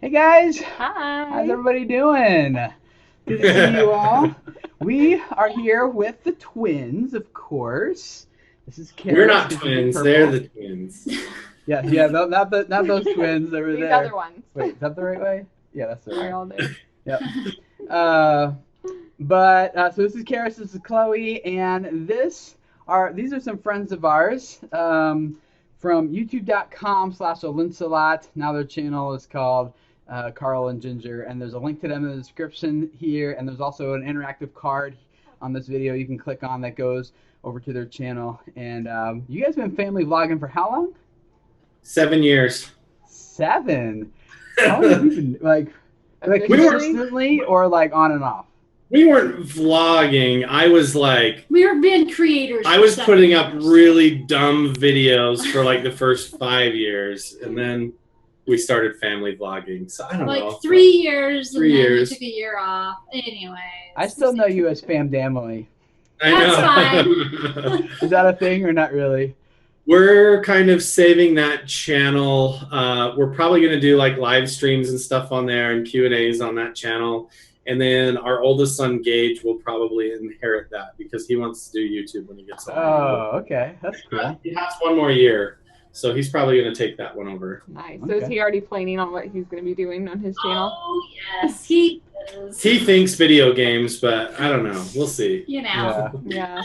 Hey guys, Hi. how's everybody doing? Good to see you all. We are here with the twins, of course. This is We're Karis, not who's in the twins. They're purple. the twins. Yes, yeah, not those twins over These there. other ones. Wait, is that the right way? Yeah, that's the Sorry, right. all day. Yep. Uh, so this is Karis, this is Chloe, and these are some friends of ours from youtube.com/Olinsalot. Now their channel is called Carl and Ginger, and there's a link to them in the description here, and there's also an interactive card on this video you can click on that goes over to their channel. And you guys have been family vlogging for how long? 7 years. 7. How long have you been like We weren't consistently or like on and off? we weren't vlogging. I was like We were been creators. I for was 7 putting up years. really dumb videos for like the first 5 years, and then we started family vlogging. So I don't like know. 3 years. 3 and then years. We took a year off. Anyway. I still know you as Fam Damily. I know. Is that a thing or not really? We're kind of saving that channel. We're probably going to do like live streams and stuff on there and Q&As on that channel. And then our oldest son, Gage, will probably inherit that because he wants to do YouTube when he gets older. Oh, okay. That's cool. He has 1 more year, so he's probably going to take that one over. Nice. So is he already planning on what he's going to be doing on his channel? Oh, yes, he is. He thinks video games, but I don't know. We'll see. You know. Yeah.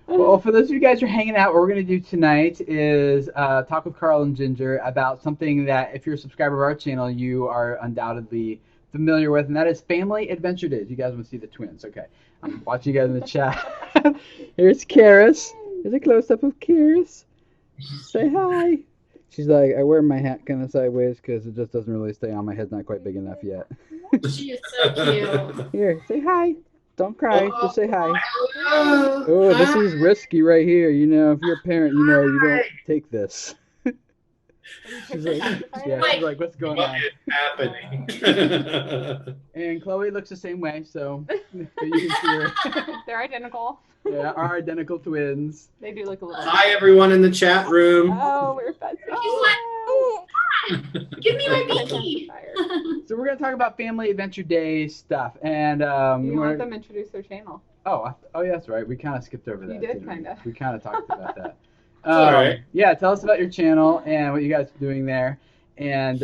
Well, for those of you guys who are hanging out, what we're going to do tonight is talk with Carl and Ginger about something that, if you're a subscriber of our channel, you are undoubtedly familiar with, and that is Family Adventure Days. You guys want to see the twins. Okay. I'm watching you guys in the chat. Here's Karis. Here's a close-up of Karis. Say hi. She's like, I wear my hat kind of sideways because it just doesn't really stay on. My head's not quite big enough yet. She is so cute. Here, say hi. Don't cry. Just say hi. Oh, this is risky right here. You know, if you're a parent, you know you don't take this. She's like, yeah, she's like, what's going What on? is happening? And Chloe looks the same way, so you can see her. They're identical. Yeah, our identical twins. They do look a little. Hi, everyone in the chat room. Oh, we're besties. Oh. Give me my pinky. So we're gonna talk about Family Adventure Day stuff, and You want them to introduce their channel? oh yeah, that's right. We kind of skipped over that. You did, didn't we? kinda. We kind of talked about that. all right. Yeah, tell us about your channel and what you guys are doing there, and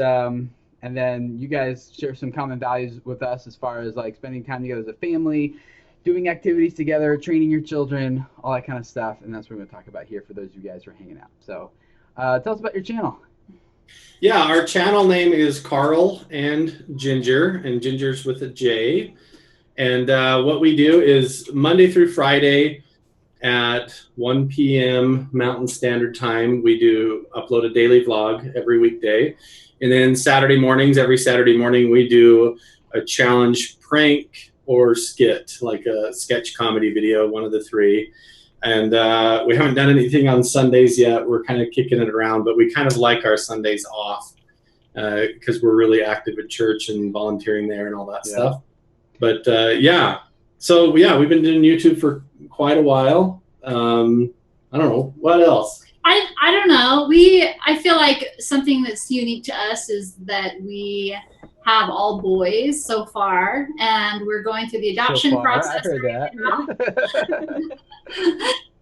then you guys share some common values with us as far as like spending time together as a family, doing activities together, training your children, all that kind of stuff, and that's what we're going to talk about here for those of you guys who are hanging out. So, tell us about your channel. Yeah, our channel name is Carl and Ginger, and Ginger's with a J. And what we do is Monday through Friday at 1 p.m. Mountain Standard Time, we do upload a daily vlog every weekday. And then every Saturday morning, we do a challenge prank or skit, like a sketch comedy video, one of the three. And we haven't done anything on Sundays yet. We're kind of kicking it around, but we kind of like our Sundays off because we're really active at church and volunteering there and all that stuff. But yeah, so yeah, we've been doing YouTube for quite a while. I don't know what else. I don't know. I feel like something that's unique to us is that we have all boys so far, and we're going through the adoption process. I heard that.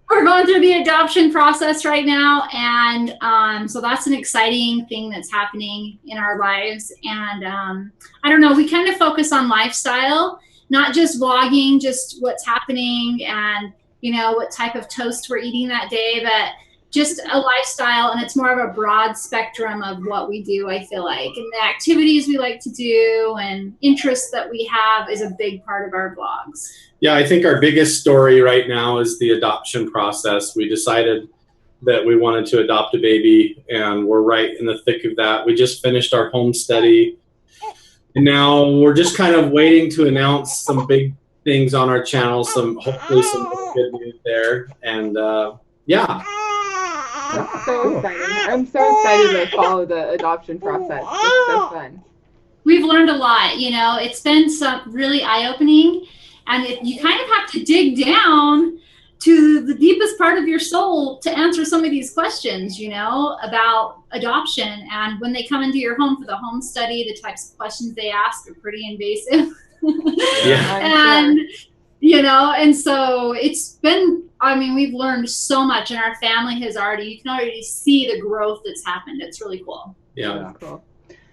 We're going through the adoption process right now, and so that's an exciting thing that's happening in our lives. And I don't know, we kind of focus on lifestyle, not just vlogging, just what's happening and what type of toast we're eating that day, but just a lifestyle, and it's more of a broad spectrum of what we do, I feel like. And the activities we like to do and interests that we have is a big part of our vlogs. Yeah, I think our biggest story right now is the adoption process. We decided that we wanted to adopt a baby, and we're right in the thick of that. We just finished our home study, and now we're just kind of waiting to announce some big things on our channel, hopefully some good news there. And yeah. That's so exciting. I'm so excited to follow the adoption process. It's so fun. We've learned a lot. It's been some really eye-opening, and you kind of have to dig down to the deepest part of your soul to answer some of these questions, about adoption. And when they come into your home for the home study, the types of questions they ask are pretty invasive. Yeah. And and so it's been, I mean, we've learned so much, and our family has already, you can already see the growth that's happened. It's really cool. Yeah. Cool.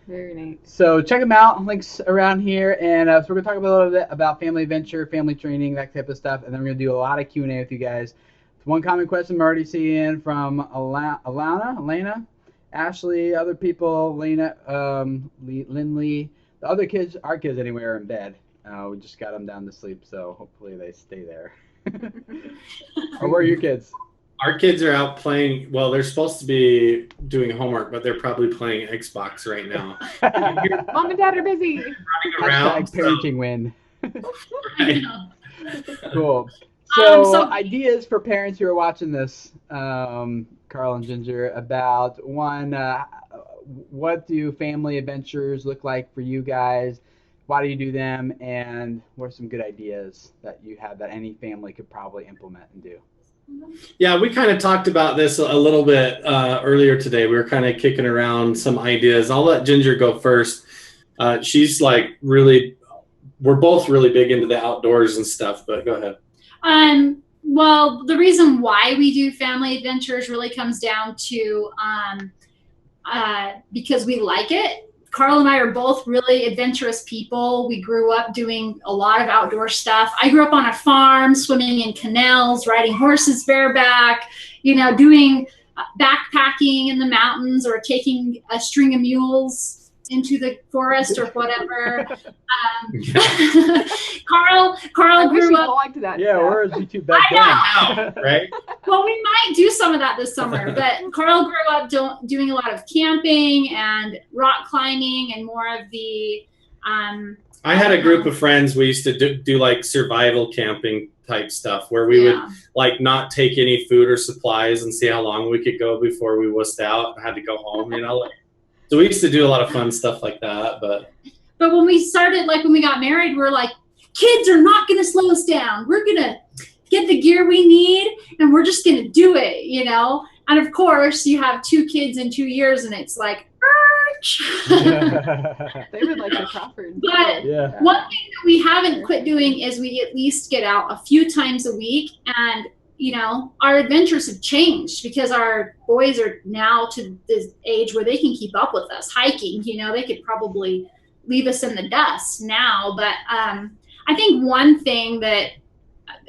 Very neat. So check them out. Links around here, and so we're gonna talk a little bit about family adventure, family training, that type of stuff, and then we're gonna do a lot of Q&A with you guys. So one common question I'm already seeing from Elena, Ashley, other people, Lena, Lindley, the other kids, our kids anyway, are in bed. We just got them down to sleep, so hopefully they stay there. Or where are your kids? Our kids are out playing. Well, they're supposed to be doing homework, but they're probably playing Xbox right now. Mom and Dad are busy. Running around. Hashtag parenting win. Right. Cool. So ideas for parents who are watching this, Carl and Jinger, about one, what do family adventures look like for you guys? Why do you do them? And what are some good ideas that you have that any family could probably implement and do? Yeah, we kind of talked about this a little bit earlier today. We were kind of kicking around some ideas. I'll let Jinger go first. She's like really, we're both really big into the outdoors and stuff, but go ahead. Well, the reason why we do family adventures really comes down to because we like it. Carl and I are both really adventurous people. We grew up doing a lot of outdoor stuff. I grew up on a farm, swimming in canals, riding horses bareback, doing backpacking in the mountains or taking a string of mules into the forest or whatever. Carl grew up. Liked that yeah, stuff. where is YouTube back then? Right? Well, we might do some of that this summer, but Carl grew up doing a lot of camping and rock climbing and more of the. I had a group of friends. We used to do like survival camping type stuff where we would like not take any food or supplies and see how long we could go before we wussed out and had to go home, So we used to do a lot of fun stuff like that, but when we started, like when we got married, we're like, kids are not going to slow us down. We're going to get the gear we need, and we're just going to do it, And of course, you have 2 kids in 2 years, and it's like, They would like the Crawford. But one thing that we haven't quit doing is we at least get out a few times a week, and our adventures have changed because our boys are now to this age where they can keep up with us hiking. They could probably leave us in the dust now. But I think one thing that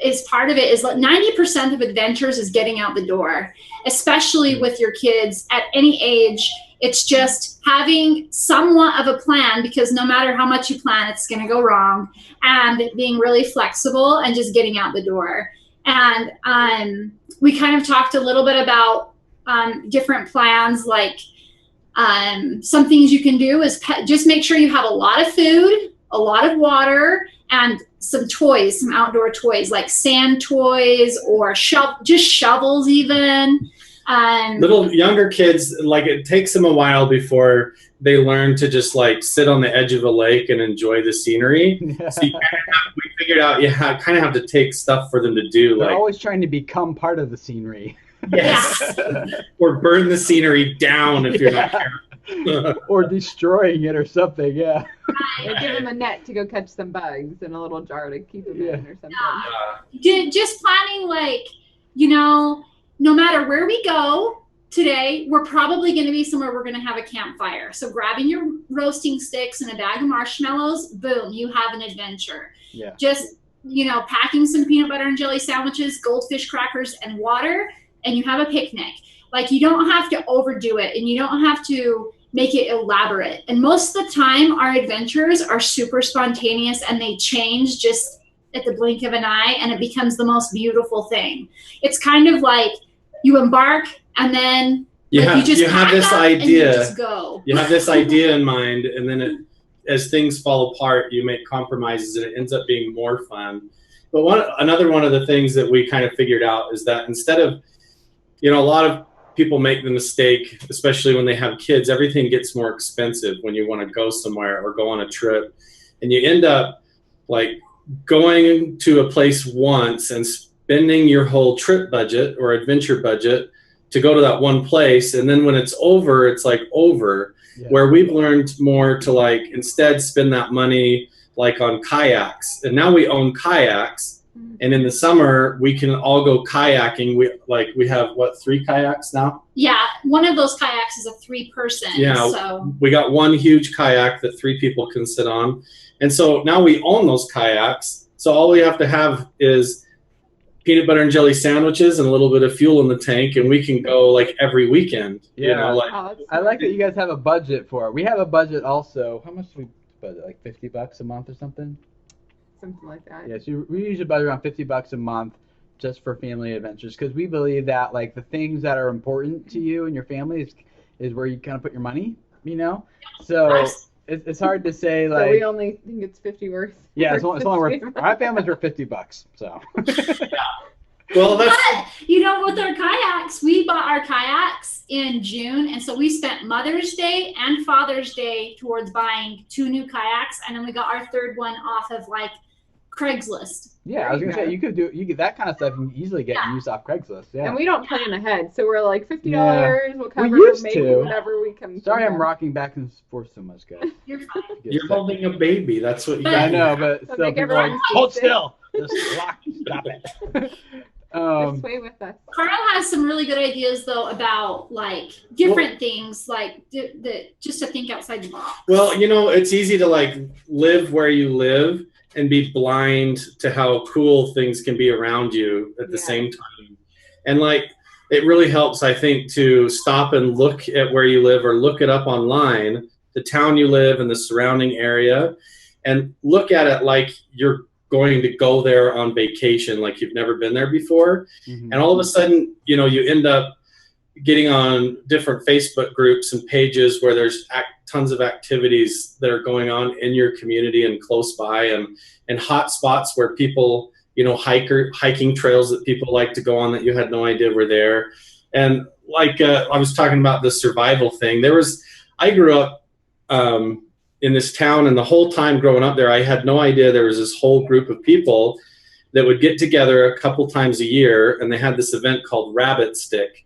is part of it is like 90% of adventures is getting out the door, especially with your kids at any age. It's just having somewhat of a plan, because no matter how much you plan, it's going to go wrong, and being really flexible and just getting out the door. And we kind of talked a little bit about different plans, like some things you can do is just make sure you have a lot of food, a lot of water, and some toys, some outdoor toys like sand toys or just shovels even. Little younger kids, like it takes them a while before they learn to just like sit on the edge of a lake and enjoy the scenery. So we figured out, kind of have to take stuff for them to do. They're like always trying to become part of the scenery. Yes. Or burn the scenery down if you're not careful. Or destroying it or something, Or give them a net to go catch some bugs and a little jar to keep them in or something. Just planning, like, no matter where we go today, we're probably going to be somewhere we're going to have a campfire. So grabbing your roasting sticks and a bag of marshmallows, boom, you have an adventure. Yeah. Just, packing some peanut butter and jelly sandwiches, goldfish crackers, and water, and you have a picnic. Like, you don't have to overdo it, and you don't have to make it elaborate. And most of the time, our adventures are super spontaneous, and they change just at the blink of an eye, and it becomes the most beautiful thing. It's kind of like you embark, and then you have this idea. And you just go. You have this idea in mind, and then as things fall apart, you make compromises, and it ends up being more fun. But another one of the things that we kind of figured out is that instead of, a lot of people make the mistake, especially when they have kids, everything gets more expensive when you want to go somewhere or go on a trip. And you end up like going to a place once and spending your whole trip budget or adventure budget to go to that one place, and then when it's over, it's like over. Yeah. Where we've learned more to like instead spend that money like on kayaks, and now we own kayaks, and in the summer we can all go kayaking. We have what, 3 kayaks now? Yeah, one of those kayaks is a 3-person. Yeah, so we got one huge kayak that 3 people can sit on, and so now we own those kayaks. So all we have to have is peanut butter and jelly sandwiches and a little bit of fuel in the tank, and we can go like every weekend. Yeah. You know, like I like that you guys have a budget for it. We have a budget also. How much do we budget? Like $50 a month or something? Something like that. Yeah, so we usually budget around $50 a month just for family adventures, because we believe that like the things that are important to you and your family is where you kind of put your money, you know. So it's hard to say like. So we only think it's 50 worth. Yeah, it's only worth. My family's worth $50. So. well, that's but, you know, with our kayaks, we bought our kayaks in June, and so we spent Mother's Day and Father's Day towards buying 2 new kayaks, and then we got our 3rd one off of like Craigslist. Yeah, I was gonna say you could that kind of stuff. You can easily get used off Craigslist. Yeah. And we don't plan ahead, so we're like $50. Yeah. We'll cover used maybe to. whatever we can. Sorry, think I'm of. rocking back and forth so much, guys. You're fine. you're holding a baby. That's what you But- got. I know, but So still, make people are like, everyone hold see it. still. Just lock. Stop it. This way with us. Carl has some really good ideas though about like different things, like just to think outside the box. Well, you know, it's easy to like live where you live and be blind to how cool things can be around you at the same time. And like, it really helps, I think, to stop and look at where you live or look it up online, the town you live and the surrounding area, and look at it like you're going to go there on vacation, like you've never been there before. Mhm. And all of a sudden, you know, you end up getting on different Facebook groups and pages where there's tons of activities that are going on in your community and close by, and hot spots where people, you know, hiking trails that people like to go on that you had no idea were there. And like I was talking about the survival thing, I grew up in this town, and the whole time growing up there, I had no idea there was this whole group of people that would get together a couple times a year, and they had this event called Rabbit Stick.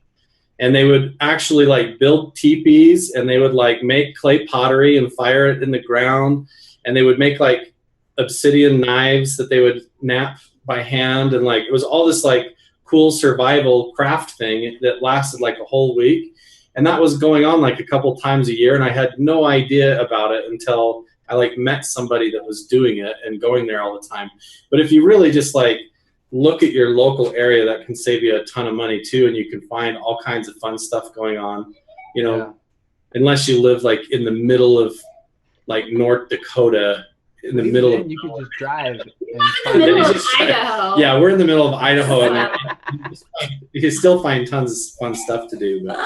And they would actually like build teepees, and they would like make clay pottery and fire it in the ground. And they would make like obsidian knives that they would knap by hand. And like, it was all this like cool survival craft thing that lasted like a whole week. And that was going on like a couple times a year. And I had no idea about it until I like met somebody that was doing it and going there all the time. But if you really just like look at your local area, that can save you a ton of money too, and you can find all kinds of fun stuff going on, you know, unless you live like in the middle of like North Dakota, in the middle of you could just drive and In the find middle It's of just- Idaho. yeah, we're in the middle of Idaho, and you can still find tons of fun stuff to do. But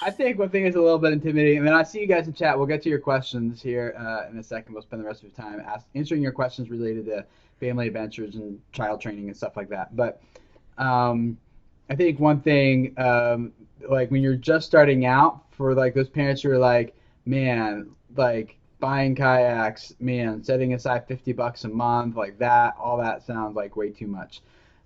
I think one thing is a little bit intimidating. I mean, I see you guys in chat. We'll get to your questions here in a second. We'll spend the rest of your time answering your questions related to family adventures and child training and stuff like that. But I think one thing, like when you're just starting out, for like those parents who are like, man, like buying kayaks, man, setting aside $50 a month, like that, all that sounds like way too much.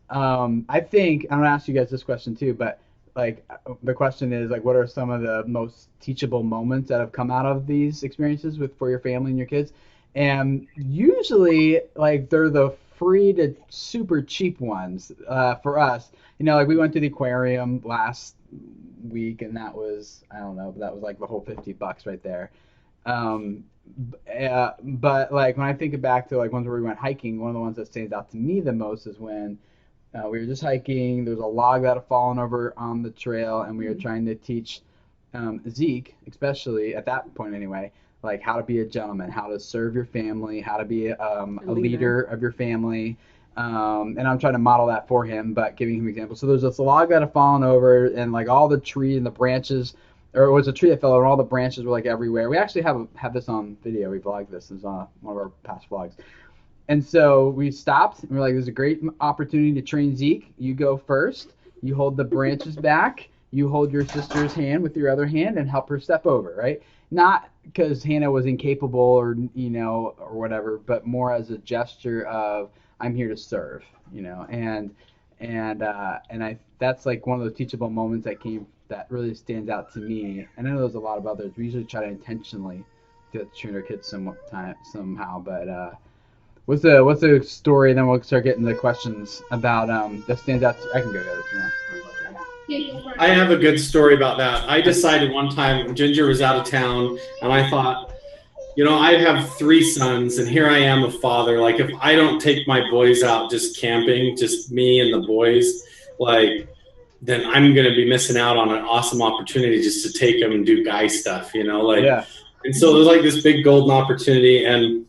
I think I'm gonna ask you guys this question too, but like the question is like, what are some of the most teachable moments that have come out of these experiences for your family and your kids? And usually, like, they're the free to super cheap ones for us. You know, like we went to the aquarium last week, and that was, I don't know, but that was like the whole $50 right there. But like when I think back to like ones where we went hiking, one of the ones that stands out to me the most is when we were just hiking. There was a log that had fallen over on the trail, and we were trying to teach Zeke, especially at that point anyway, like how to be a gentleman, how to serve your family, how to be a leader of your family. And I'm trying to model that for him, but giving him examples. So there's this log that had fallen over, and like all the tree and the branches, or it was a tree that fell over, and all the branches were like everywhere. We actually have this on video. We vlogged this. This is on one of our past vlogs. And so we stopped, and we're like, there's a great opportunity to train Zeke. You go first. You hold the branches back. You hold your sister's hand with your other hand and help her step over, right? Not because Hannah was incapable or, you know, or whatever, but more as a gesture of, I'm here to serve, you know, and that's like one of those teachable moments that that really stands out to me, and I know there's a lot of others. We usually try to intentionally to train our kids somehow. But what's the story? And then we'll start getting the questions about that stands out. I can go ahead if you want. I have a good story about that. I decided one time Ginger was out of town, and I thought, I have 3 sons, and here I am, a father. Like, if I don't take my boys out just camping, just me and the boys, like, then I'm going to be missing out on an awesome opportunity just to take them and do guy stuff, like. Yeah. And so there's like this big golden opportunity, and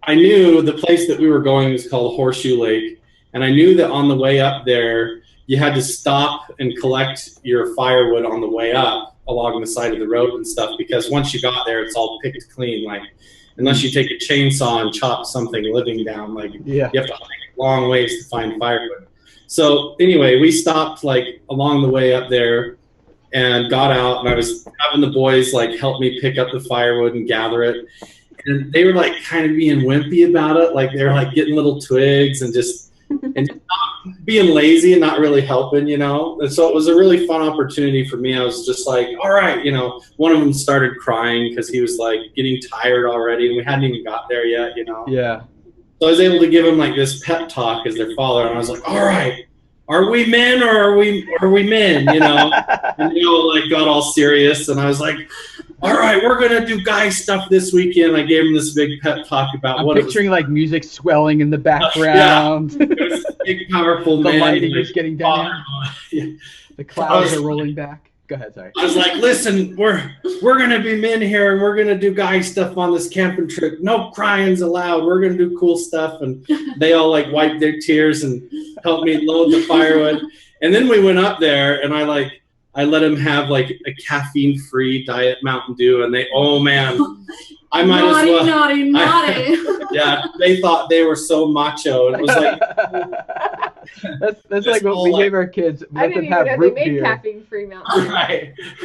I knew the place that we were going was called Horseshoe Lake, and I knew that on the way up there, you had to stop and collect your firewood on the way up along the side of the road and stuff, because once you got there, it's all picked clean. Like, unless you take a chainsaw and chop something living down, like, you have to hike long ways to find firewood. So anyway, we stopped like along the way up there and got out, and I was having the boys like help me pick up the firewood and gather it. And they were like kind of being wimpy about it. Like, they were like getting little twigs and just not being lazy and not really helping, And so it was a really fun opportunity for me. I was just like, all right, one of them started crying because he was like getting tired already, and we hadn't even got there yet, Yeah. So I was able to give him like this pep talk as their father, and I was like, all right, are we men or are we men, And they all like got all serious, and I was like, all right, we're going to do guy stuff this weekend. I gave him this big pep talk about I'm what picturing like music swelling in the background. It was a big, powerful The man. lighting is getting down. Yeah. The clouds are rolling back. Go ahead, sorry. I was like, listen, we're going to be men here, and we're going to do guy stuff on this camping trip. No crying's allowed. We're going to do cool stuff. And they all like wiped their tears and helped me load the firewood. And then we went up there, and I let them have like a caffeine-free diet Mountain Dew, and oh man, I might as well. Naughty. Yeah, they thought they were so macho. It was like that's like what we gave our kids. I didn't even know they made caffeine-free Mountain Dew.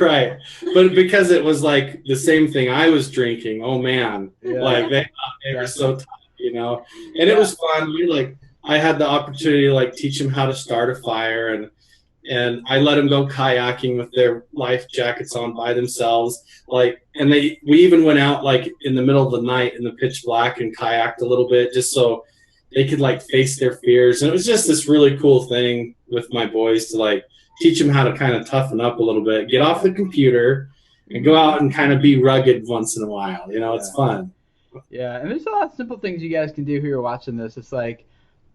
Right. But because it was like the same thing I was drinking, oh man, like they thought they were so tough, And it was fun. I had the opportunity to like teach them how to start a fire, and I let them go kayaking with their life jackets on by themselves. And we even went out like in the middle of the night in the pitch black and kayaked a little bit just so they could like face their fears. And it was just this really cool thing with my boys to like teach them how to kind of toughen up a little bit, get off the computer and go out and kind of be rugged once in a while. It's fun. Yeah. And there's a lot of simple things you guys can do who are watching this. It's like,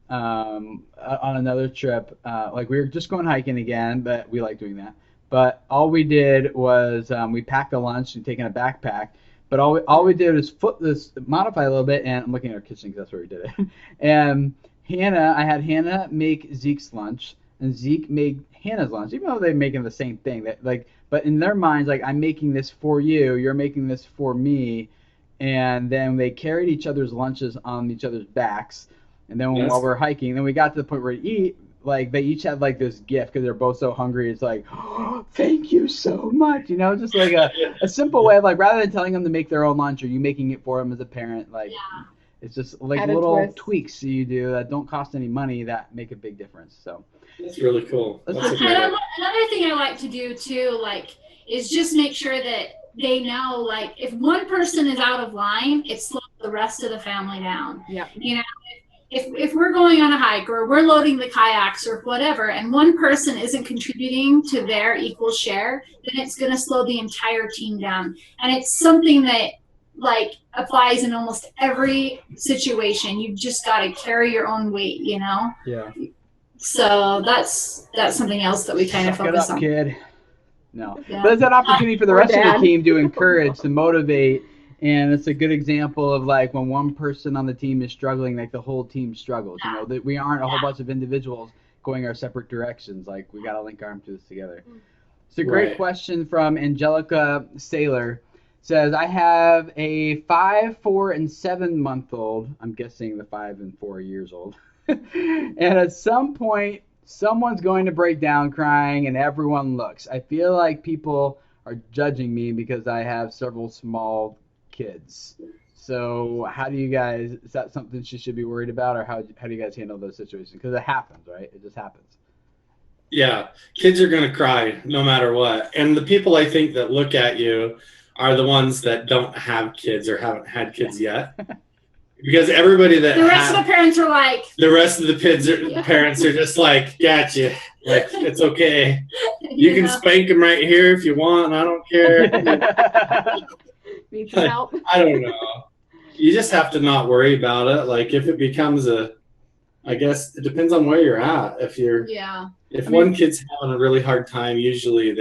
on another trip, like we were just going hiking again, but we like doing that. But all we did was we packed a lunch and taken a backpack. But all we did was modify a little bit, and I'm looking at our kitchen because that's where we did it. And I had Hannah make Zeke's lunch, and Zeke made Hannah's lunch, even though they're making the same thing. But in their minds, like, I'm making this for you, you're making this for me, and then they carried each other's lunches on each other's backs. And then while we're hiking, then we got to the point where we eat, like they each had like this gift because they're both so hungry. It's like, oh, thank you so much. Just like a simple way of like, rather than telling them to make their own lunch or you making it for them as a parent, like it's just like little tweaks you do that don't cost any money that make a big difference. So that's really cool. Another thing I like to do too, like, is just make sure that they know, like, if one person is out of line, it slows the rest of the family down. Yeah. If we're going on a hike or we're loading the kayaks or whatever, and one person isn't contributing to their equal share, then it's going to slow the entire team down. And it's something that like applies in almost every situation. You've just got to carry your own weight, Yeah. So that's something else that we kind of focus on. Kid. No. Yeah. But it's an opportunity for the rest of the team to encourage, to motivate. And it's a good example of like when one person on the team is struggling, like the whole team struggles. That we aren't a whole bunch of individuals going our separate directions. Like we got to link arms to this together. It's a great question from Angelica Saylor. Says, I have a 5, 4, and 7-month-old. I'm guessing the 5 and 4 years old. And at some point, someone's going to break down crying and everyone looks. I feel like people are judging me because I have several small kids. So how do you guys, is that something she should be worried about, or how do you guys handle those situations? Because it happens, right? It just happens. Yeah, kids are going to cry no matter what. And the people I think that look at you are the ones that don't have kids or haven't had kids yet. Because everybody that The rest of the parents are like, the rest of the parents are just like, gotcha. Like, it's okay. You can spank them right here if you want. I don't care. Need some help? I don't know. You just have to not worry about it. Like, if it becomes I guess it depends on where you're at. If one kid's having a really hard time, usually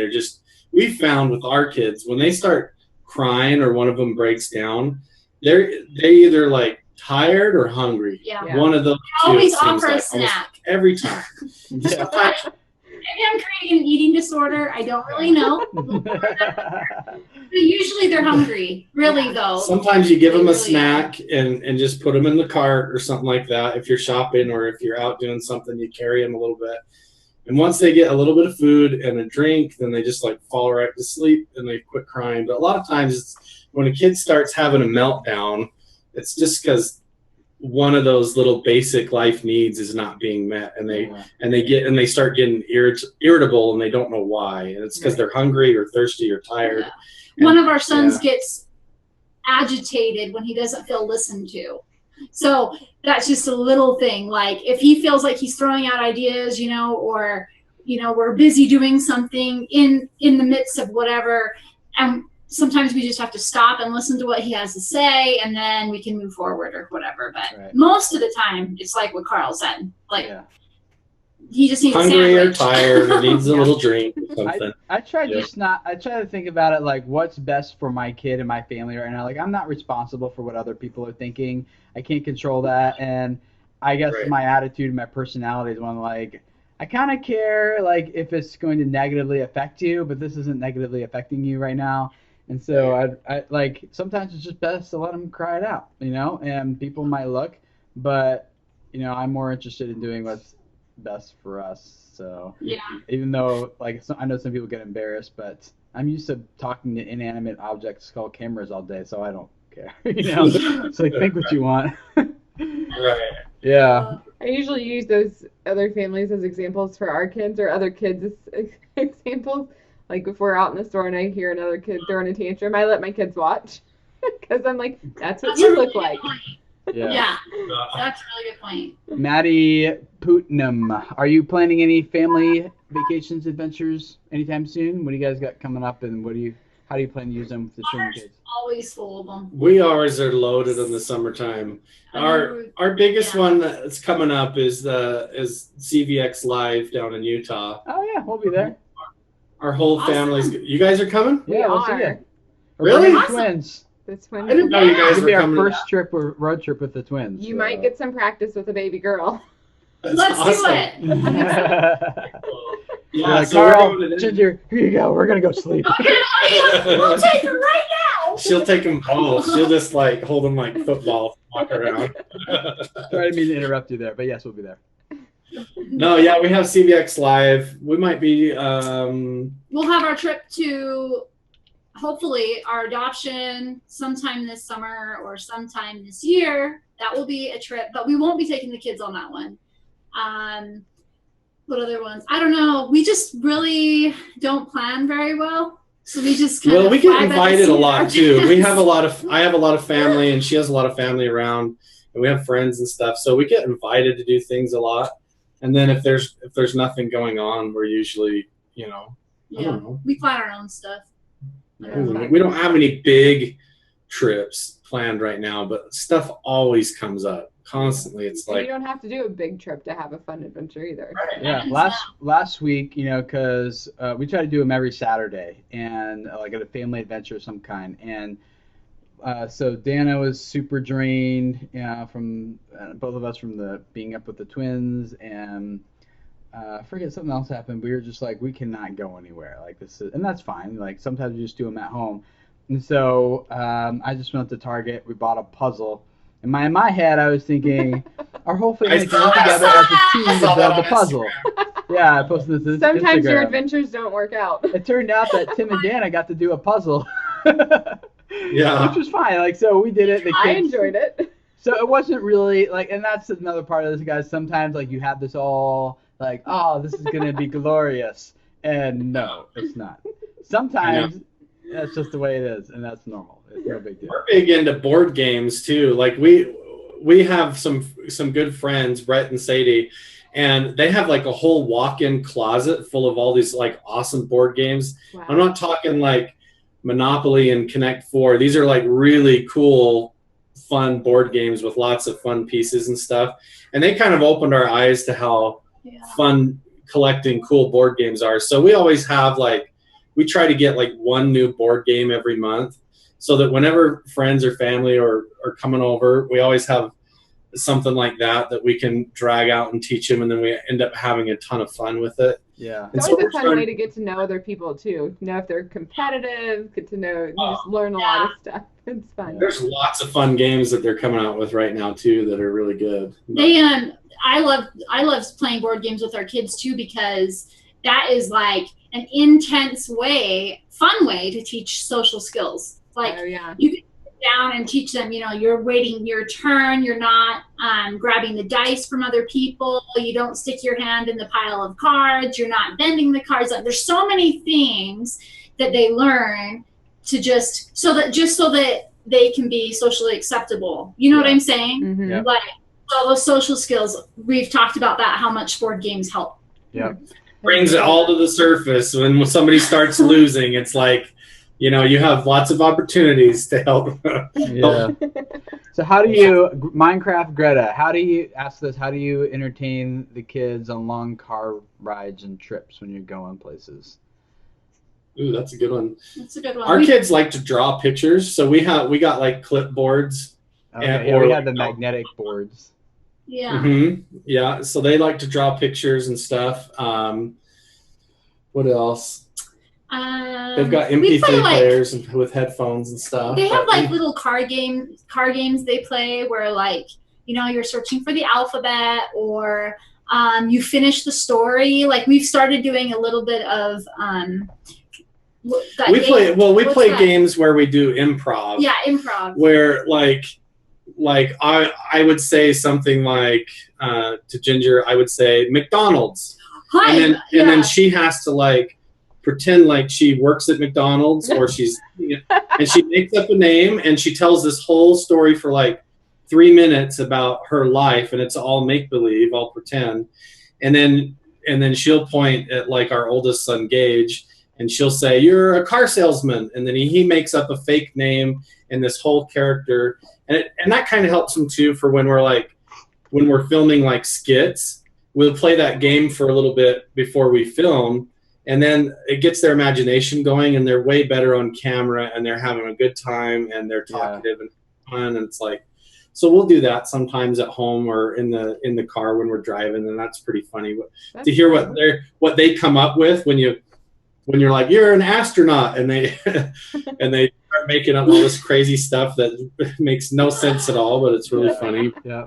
we found with our kids, when they start crying or one of them breaks down, they either like tired or hungry. Yeah. One of those two. Always offer a snack. Every time. Maybe I'm creating an eating disorder. I don't really know. But usually they're hungry. Really, though. Sometimes you give them a snack and just put them in the cart or something like that. If you're shopping or if you're out doing something, you carry them a little bit. And once they get a little bit of food and a drink, then they just like fall right to sleep and they quit crying. But a lot of times it's when a kid starts having a meltdown, it's just because one of those little basic life needs is not being met, and they start getting irritable and they don't know why, and it's because they're hungry or thirsty or tired. One of our sons gets agitated when he doesn't feel listened to. So that's just a little thing. Like if he feels like he's throwing out ideas, or we're busy doing something in the midst of whatever, and sometimes we just have to stop and listen to what he has to say, and then we can move forward or whatever. But most of the time, it's like what Carl said. Like he just needs hungry a or tired or needs a little drink or something. I try to think about it like what's best for my kid and my family right now. Like I'm not responsible for what other people are thinking. I can't control that, and I guess my attitude and my personality is one like I kind of care like if it's going to negatively affect you, but this isn't negatively affecting you right now. And so I like sometimes it's just best to let them cry it out, and people might look, but I'm more interested in doing what's best for us. So even though like I know some people get embarrassed, but I'm used to talking to inanimate objects called cameras all day, so I don't care. It's like think what you want. Right. Yeah. I usually use those other families as examples for our kids or other kids as examples. Like if we're out in the store and I hear another kid throwing a tantrum, I let my kids watch because I'm like, that's what you look like. Yeah, that's a really good point. Maddie Putnam, are you planning any family vacations, adventures anytime soon? What do you guys got coming up, and how do you plan to use them with the children kids? Always full of them. We always are loaded in the summertime. Our biggest one that's coming up is CVX Live down in Utah. Oh yeah, we'll be there. Our whole family's. You guys are coming? Yeah, we'll see you. Really? Awesome. Twins. The twins. I didn't know you guys It'll were be our coming. first road trip with the twins. You might get some practice with a baby girl. Let's do it. Yeah, so Carl, Ginger, here you go. We're gonna go sleep. We'll take her right now. She'll take them both. She'll just like hold them like football, walk around. Sorry to mean to interrupt you there, but yes, we'll be there. No, yeah, we have CVX Live. We might be. We'll have our trip to, hopefully, our adoption sometime this summer or sometime this year. That will be a trip, but we won't be taking the kids on that one. What other ones? I don't know. We just really don't plan very well, so we just kind of. We get invited a lot too. I have a lot of family, and she has a lot of family around, and we have friends and stuff. So we get invited to do things a lot. And then if there's nothing going on, we're usually, I don't know. We plan our own stuff. We don't have any big trips planned right now, but stuff always comes up constantly. It's like you don't have to do a big trip to have a fun adventure either. Right. Yeah, last week, because we try to do them every Saturday, and like at a family adventure of some kind, and so Dana was super drained, from both of us from the being up with the twins, and I forget something else happened. We were just like, we cannot go anywhere like this, and that's fine. Like sometimes we just do them at home, and so I just went to Target. We bought a puzzle. In my head, I was thinking, our whole family can work together as a team to build the puzzle. Yeah, I posted this. Sometimes Instagram. your adventures don't work out. It turned out that Tim and Dana got to do a puzzle. Yeah. Which was fine. Like, so we did it. The kids, I enjoyed it. So it wasn't really like, and that's another part of this, guys. Sometimes like you have this all like, oh, this is gonna be glorious, and no, it's not. Sometimes that's just the way it is, and that's normal. It's no big deal. We're big into board games too. Like we have some good friends, Brett and Sadie, and they have like a whole walk-in closet full of all these like awesome board games. Wow. I'm not talking like Monopoly and Connect Four. These are like really cool, fun board games with lots of fun pieces and stuff. And they kind of opened our eyes to how fun collecting cool board games are. So we always have like, we try to get like one new board game every month, so that whenever friends or family are coming over, we always have something like that we can drag out and teach them, and then we end up having a ton of fun with it. Yeah. It's And always so a fun way to get to know other people too. Know if they're competitive, get to know, you just learn a lot of stuff. It's fun. There's lots of fun games that they're coming out with right now too that are really good. They I love playing board games with our kids too, because that is like an intense way, fun way to teach social skills. Like you can sit down and teach them, you know, you're waiting your turn, you're not grabbing the dice from other people, you don't stick your hand in the pile of cards, you're not bending the cards. Like, there's so many things that they learn to just so that they can be socially acceptable. You know what I'm saying? Mm-hmm. Yeah. Like all those social skills, we've talked about that, how much board games help. Yeah. Brings it all to the surface. When somebody starts losing, it's like, you know, you have lots of opportunities to help. Yeah. So how do you, Minecraft Greta, how do you entertain the kids on long car rides and trips when you're going places? Ooh, that's a good one. That's a good one. Our kids like to draw pictures, so we got like clipboards. Okay, yeah, we had the magnetic boards. Yeah. Mm-hmm. Yeah, so they like to draw pictures and stuff. What else? They've got MP3 players with headphones and stuff. They have like little car games they play where, like, you know, you're searching for the alphabet, or you finish the story. Like, we've started doing a little bit of we play games where we do improv. Yeah, improv. Where like I would say something like to Ginger, I would say McDonald's. Hi. And then she has to like pretend like she works at McDonald's, or she's and she makes up a name and she tells this whole story for like 3 minutes about her life, and it's all make believe, all pretend. And then she'll point at like our oldest son Gage, and she'll say, "You're a car salesman," and then he makes up a fake name and this whole character, and that kind of helps him too for when we're filming like skits. We'll play that game for a little bit before we film, and then it gets their imagination going, and they're way better on camera, and they're having a good time, and they're talkative and fun, and it's like, so we'll do that sometimes at home or in the car when we're driving, and that's pretty funny to hear what they come up with when you're like, "You're an astronaut," and they and they start making up all this crazy stuff that makes no sense at all, but it's really funny. Yeah.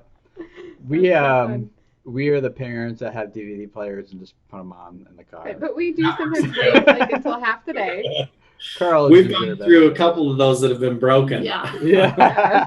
We are the parents that have DVD players and just put them on in the car. But we do sometimes wait like until half the day. Carl, we've gone through a couple of those that have been broken. Yeah. Yeah.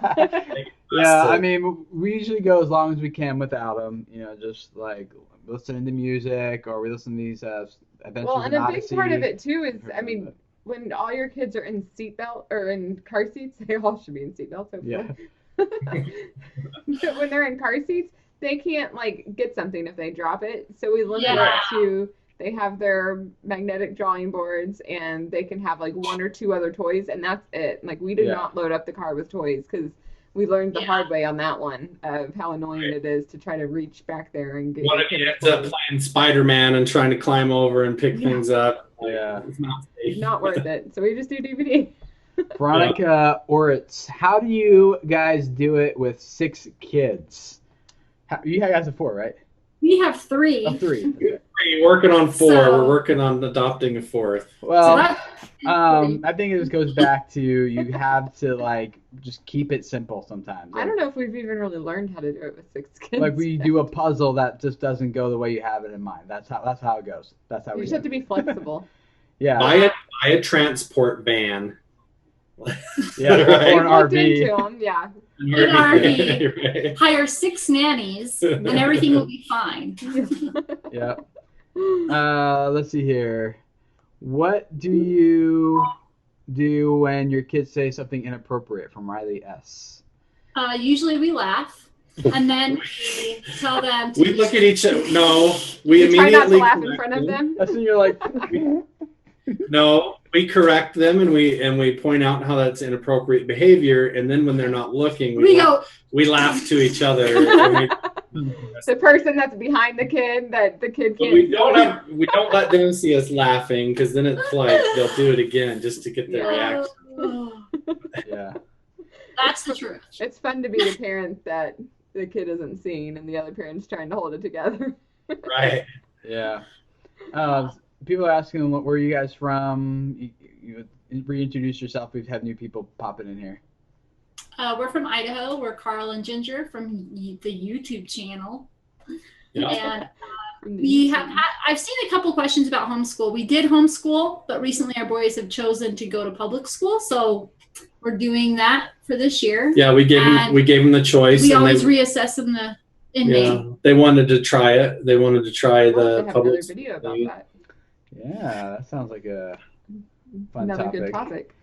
I mean, we usually go as long as we can without them. You know, just like listening to music, or we listen to these Adventures Well, and in a big Odyssey. part of it too is, I mean, when all your kids are in seatbelt or in car seats, they all should be in seatbelts. Hopefully. Yeah. But when they're in car seats, they can't like get something if they drop it. So we limit it to, they have their magnetic drawing boards, and they can have like one or two other toys, and that's it. Like, we do not load up the car with toys, because we learned the hard way on that one of how annoying it is to try to reach back there and get. One of you ends up playing Spider-Man and trying to climb over and pick things up. Yeah, it's not safe. Not worth it. So we just do DVD. Veronica Oritz, how do you guys do it with 6 kids? You guys have 4, right? We have 3. Oh, 3. Okay. We're working on 4. We're working on adopting a 4th. Well, I think it just goes back to you have to like just keep it simple sometimes. Like, I don't know if we've even really learned how to do it with 6 kids. Like, we do a puzzle that just doesn't go the way you have it in mind. That's how it goes. That's how you just have to be flexible. Yeah. Buy a transport van Yeah, Right. or an Looked RV. into them, yeah. An RV. Right. Hire 6 nannies, and everything will be fine. Yeah. Let's see here. What do you do when your kids say something inappropriate? From Riley S. Usually we laugh, and then we tell them to We look at each other. No, we You try not to immediately laugh in correct front of them. That's when you're like, No, we correct them and we point out how that's inappropriate behavior, and then when they're not looking, we go, we laugh to each other. And The person that's behind the kid that the kid but can't we don't let them see us laughing, because then it's like they'll do it again just to get their reaction. yeah. That's the truth. It's fun to be the parent that the kid isn't seeing and the other parent's trying to hold it together. Right. Yeah. People are asking, where are you guys from? You reintroduce yourself. We've had new people popping in here. We're from Idaho. We're Carl and Ginger from the YouTube channel. Yeah. And I've seen a couple questions about homeschool. We did homeschool, but recently our boys have chosen to go to public school, so we're doing that for this year. Yeah, we gave them the choice. We and always reassess in May. They wanted to try it. They wanted to try We'll the have public another video about that. Yeah, that sounds like a fun Another topic. good topic.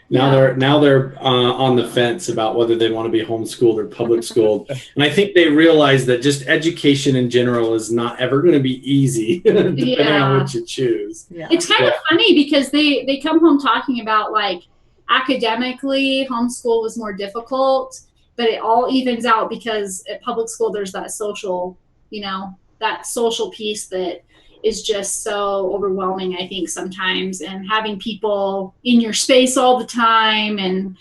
Now they're on the fence about whether they want to be homeschooled or public schooled, and I think they realize that just education in general is not ever going to be easy, depending on what you choose. Yeah. It's kind of funny because they come home talking about, like, academically homeschool was more difficult, but it all evens out because at public school there's that social, that social piece that is just so overwhelming, I think, sometimes, and having people in your space all the time. And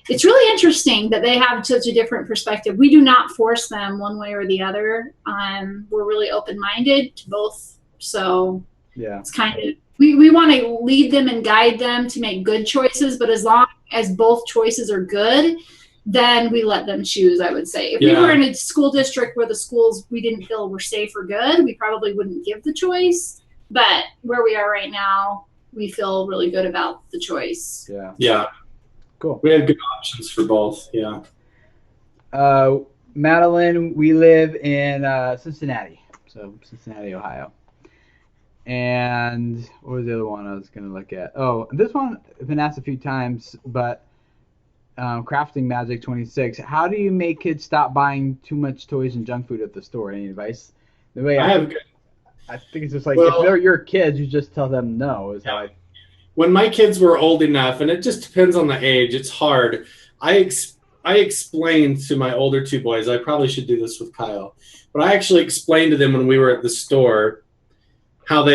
it's really interesting that they have such a different perspective. We do not force them one way or the other. We're really open-minded to both. So Yeah. it's kind of, we want to lead them and guide them to make good choices, but as long as both choices are good, then we let them choose, I would say. If we were in a school district where the schools we didn't feel were safe or good, we probably wouldn't give the choice. But where we are right now, we feel really good about the choice. Yeah. Yeah. Cool. We have good options for both. Yeah. Madeline, we live in Cincinnati, Ohio. And what was the other one I was going to look at? Oh, this one I've been asked a few times, but Crafting Magic 26. How do you make kids stop buying too much toys and junk food at the store? Any advice? The way I think it's just like, if they're your kids, you just tell them no. When my kids were old enough, and it just depends on the age, it's hard. I explained to my older two boys, I probably should do this with Kyle, but I actually explained to them when we were at the store how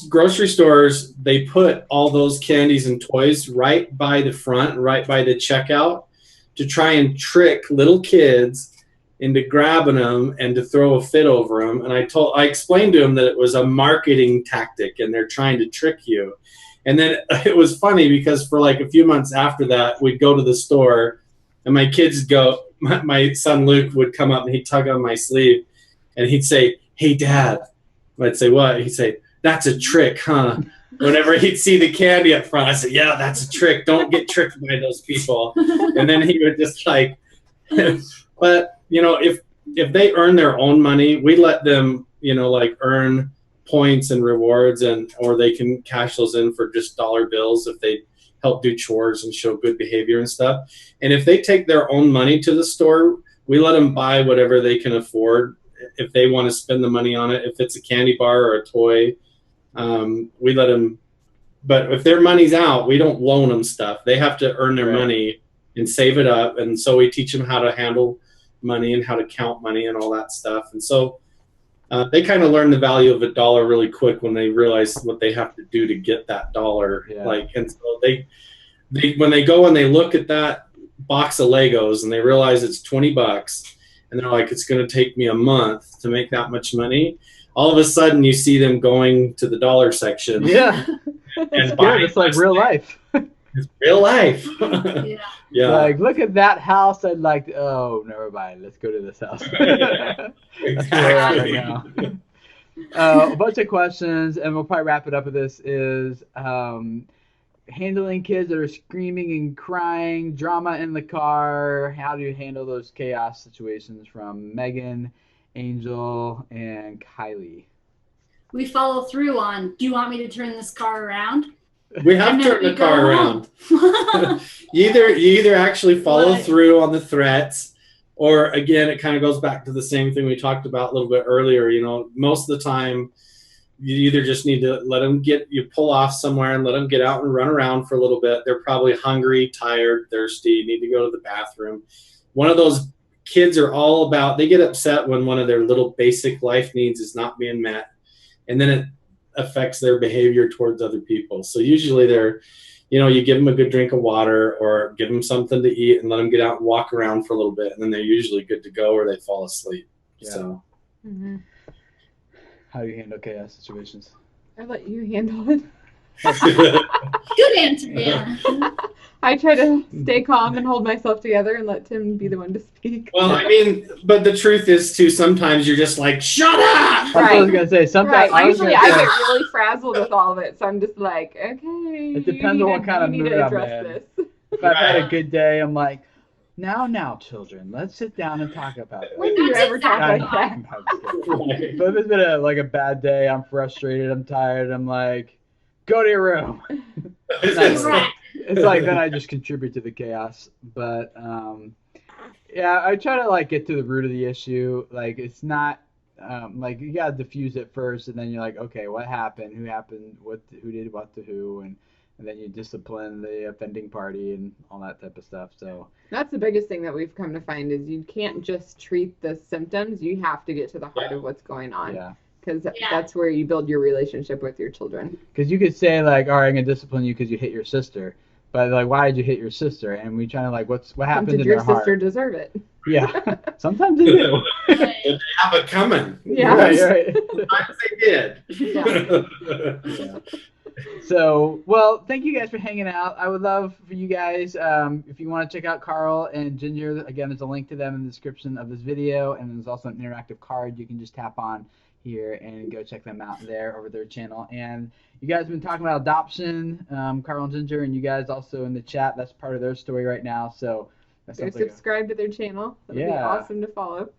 grocery stores, they put all those candies and toys right by the front, right by the checkout, to try and trick little kids into grabbing them and to throw a fit over them. And I explained to them that it was a marketing tactic and they're trying to trick you. And then it was funny because for like a few months after that, we'd go to the store and my kids my son Luke would come up and he'd tug on my sleeve and he'd say, "Hey, Dad." I'd say, "What?" He'd say, "That's a trick, huh?" Whenever he'd see the candy up front, I said, "Yeah, that's a trick. Don't get tricked by those people." And then he would just like, but if they earn their own money, we let them, like earn points and rewards, or they can cash those in for just dollar bills if they help do chores and show good behavior and stuff. And if they take their own money to the store, we let them buy whatever they can afford. If they want to spend the money on it, if it's a candy bar or a toy, we let them. But if their money's out, we don't loan them stuff. They have to earn their money and save it up. And so we teach them how to handle money and how to count money and all that stuff. And so they kind of learn the value of a dollar really quick when they realize what they have to do to get that dollar. Yeah. And so they when they go and they look at that box of Legos and they realize it's $20. And they're like, it's going to take me a month to make that much money. All of a sudden, you see them going to the dollar section. Yeah. And it's like real life. It's real life. Yeah. Like, look at that house. I'd like, never mind. Let's go to this house. Exactly. Right now. A bunch of questions, and we'll probably wrap it up with this, is handling kids that are screaming and crying, drama in the car. How do you handle those chaos situations from Megan, Angel, and Kylie? We follow through on, do you want me to turn this car around? We have And then turned we the car go around. home. You either actually follow What? through on the threats, or again, it kind of goes back to the same thing we talked about a little bit earlier. You know, most of the time, you either just need to let them you pull off somewhere and let them get out and run around for a little bit. They're probably hungry, tired, thirsty, need to go to the bathroom. One of those kids are all about, they get upset when one of their little basic life needs is not being met. And then it affects their behavior towards other people. So usually you give them a good drink of water or give them something to eat and let them get out and walk around for a little bit. And then they're usually good to go or they fall asleep. Yeah. So. Mm-hmm. How do you handle chaos situations? I let you handle it. Good answer, yeah. I try to stay calm and hold myself together and let Tim be the one to speak. Well, I mean, but the truth is, too, sometimes you're just like, shut up! That's what I was going to say. Sometimes Right. Usually I say, get really frazzled with all of it, so I'm just like, okay. It depends on what kind of mood I'm in. If I've had a good day, I'm like, now, children, let's sit down and talk about it. When do you ever talk I'm- like that? I'm kidding. But if it's been a bad day, I'm frustrated, I'm tired, I'm like, go to your room. Right. It's like then I just contribute to the chaos. But yeah, I try to like get to the root of the issue. Like it's not like you gotta diffuse it first, and then you're like, okay, what happened? Who happened? Who did what to who? And then you discipline the offending party and all that type of stuff. So That's the biggest thing that we've come to find is you can't just treat the symptoms. You have to get to the heart of what's going on. yeah, Because Yeah. that's where you build your relationship with your children. because you could say like, all right, I'm gonna discipline you because you hit your sister. But like, why did you hit your sister? And we try to like, what happened Did in your their sister heart? deserve it? Yeah, sometimes they do. Right. They have it coming. Yeah. Right. Sometimes they did. Yeah. So, well, thank you guys for hanging out. I would love for you guys, if you want to check out Carl and Ginger, again, there's a link to them in the description of this video, and there's also an interactive card you can just tap on here and go check them out there over their channel. And you guys have been talking about adoption, Carl and Ginger, and you guys also in the chat, that's part of their story right now. So that Go sounds like subscribe to their channel. That'll be Yeah. awesome to follow.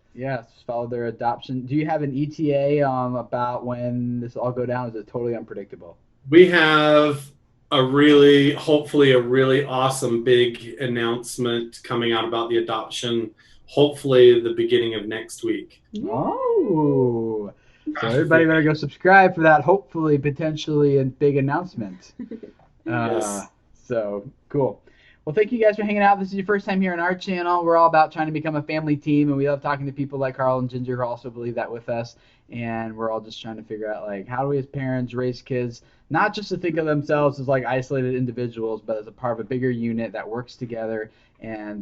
follow their adoption. Do you have an ETA about when this will all go down? Is it totally unpredictable? We have hopefully a really awesome big announcement coming out about the adoption, hopefully the beginning of next week. Oh, so everybody better go subscribe for that. Hopefully, potentially, a big announcement. Yes. So cool. Well, thank you guys for hanging out. This is your first time here on our channel. We're all about trying to become a family team, and we love talking to people like Carl and Ginger who also believe that with us. And we're all just trying to figure out like how do we as parents raise kids, not just to think of themselves as like isolated individuals, but as a part of a bigger unit that works together, and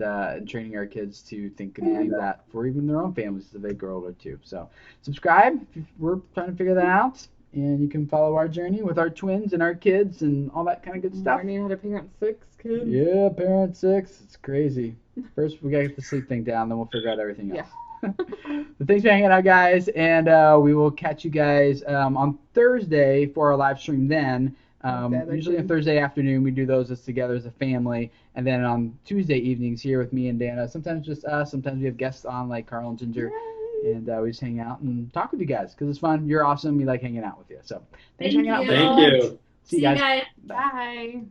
training our kids to think and believe that for even their own families as they grow older too. So subscribe. We're trying to figure that out. And you can follow our journey with our twins and our kids and all that kind of good stuff. Learning how to parent 6 kids. Yeah, parent 6. It's crazy. First, we got to get the sleep thing down, then we'll figure out everything else. But thanks for hanging out, guys. And we will catch you guys on Thursday for our live stream then. Usually on Thursday afternoon, we do those together as a family. And then on Tuesday evenings here with me and Dana, sometimes just us. Sometimes we have guests on like Carl and Ginger. And we just hang out and talk with you guys because it's fun. You're awesome. We like hanging out with you. So thanks for hanging out with us. Thank you. See you guys. Bye.